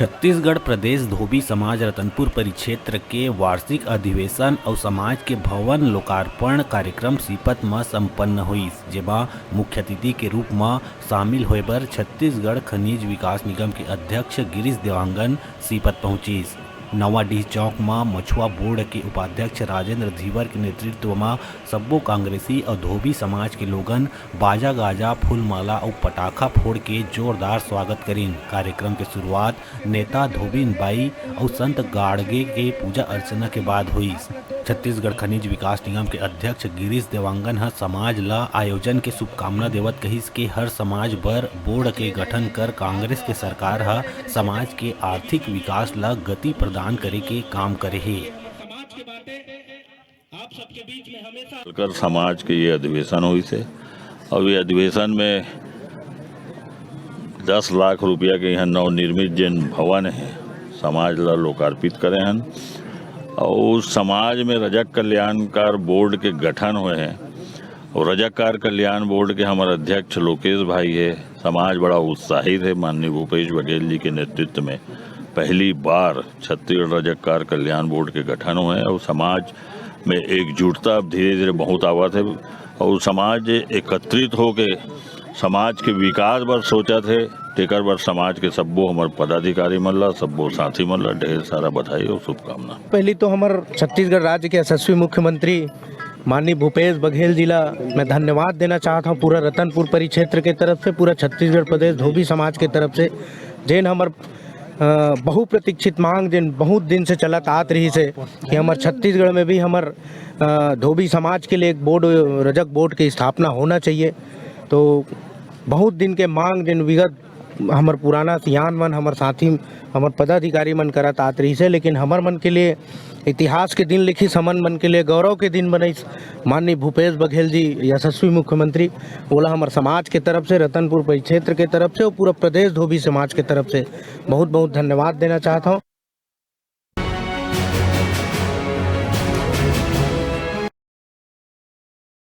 छत्तीसगढ़ प्रदेश धोबी समाज रतनपुर परिक्षेत्र के वार्षिक अधिवेशन और समाज के भवन लोकार्पण कार्यक्रम सीपत में संपन्न हुईस, जेमा मुख्य अतिथि के रूप में शामिल होए बर छत्तीसगढ़ खनिज विकास निगम के अध्यक्ष गिरीश देवांगन सीपत पहुंचिस। नवाडीह चौक में मछुआ बोर्ड के उपाध्यक्ष राजेंद्र धीवर के नेतृत्व में सब्बो कांग्रेसी और धोबी समाज के लोगन बाजा गाजा फूलमाला और पटाखा फोड़ के जोरदार स्वागत करीन। कार्यक्रम के शुरुआत नेता धोबिन बाई और संत गाड़गे के पूजा अर्चना के बाद हुई। छत्तीसगढ़ खनिज विकास निगम के अध्यक्ष गिरीश देवांगन ह समाज ला आयोजन के शुभकामना देवत कहिस के हर समाज बर बोर्ड के गठन कर कांग्रेस के सरकार ह समाज के आर्थिक विकास ला गति प्रदान करे के काम करे है। कर समाज के ये अधिवेशन हुई से और ये अधिवेशन में 10 लाख रुपया के यहाँ नवनिर्मित जिन भवन है समाज ला लोकार्पित करे हैं और समाज में रजक कल्याणकार बोर्ड के गठन हुए हैं और रजककार कल्याण बोर्ड के हमारे अध्यक्ष लोकेश भाई है। समाज बड़ा उत्साहित है। माननीय भूपेश बघेल जी के नेतृत्व में पहली बार छत्तीसगढ़ रजककार कल्याण बोर्ड के गठन हुए हैं और समाज में एकजुटता अब धीरे धीरे बहुत आवत है और समाज एकत्रित होके समाज के विकास बर सोचा थे। तेकर बर समाज के सब्बो हमारे पदाधिकारी मन ला सब्बो साथी मन ला ढेर सारा बधाई और शुभकामना। पहली तो हमारे छत्तीसगढ़ राज्य के यशस्वी मुख्यमंत्री माननीय भूपेश बघेल जी ला मैं धन्यवाद देना चाहता हूँ पूरा रतनपुर परिक्षेत्र के तरफ से, पूरा छत्तीसगढ़ प्रदेश धोबी समाज के तरफ से, जिन हमार बहुप्रतीक्षित मांग जिन बहुत दिन से चलत आत रही से कि हमारे छत्तीसगढ़ में भी हमार धोबी समाज के लिए एक बोर्ड रजक बोर्ड की स्थापना होना चाहिए। तो बहुत दिन के मांग जिन विगत हमार पुराना सियान मन हमार साथी हमार पदाधिकारी मन करत आत रही से, लेकिन हमार मन के लिए इतिहास के दिन लिखी समन मन के लिए गौरव के दिन बनईस। माननीय भूपेश बघेल जी यशस्वी मुख्यमंत्री बोला हमार समाज के तरफ से, रतनपुर परिक्षेत्र के तरफ से और पूरा प्रदेश धोबी समाज के तरफ से बहुत बहुत धन्यवाद देना चाहता हूँ।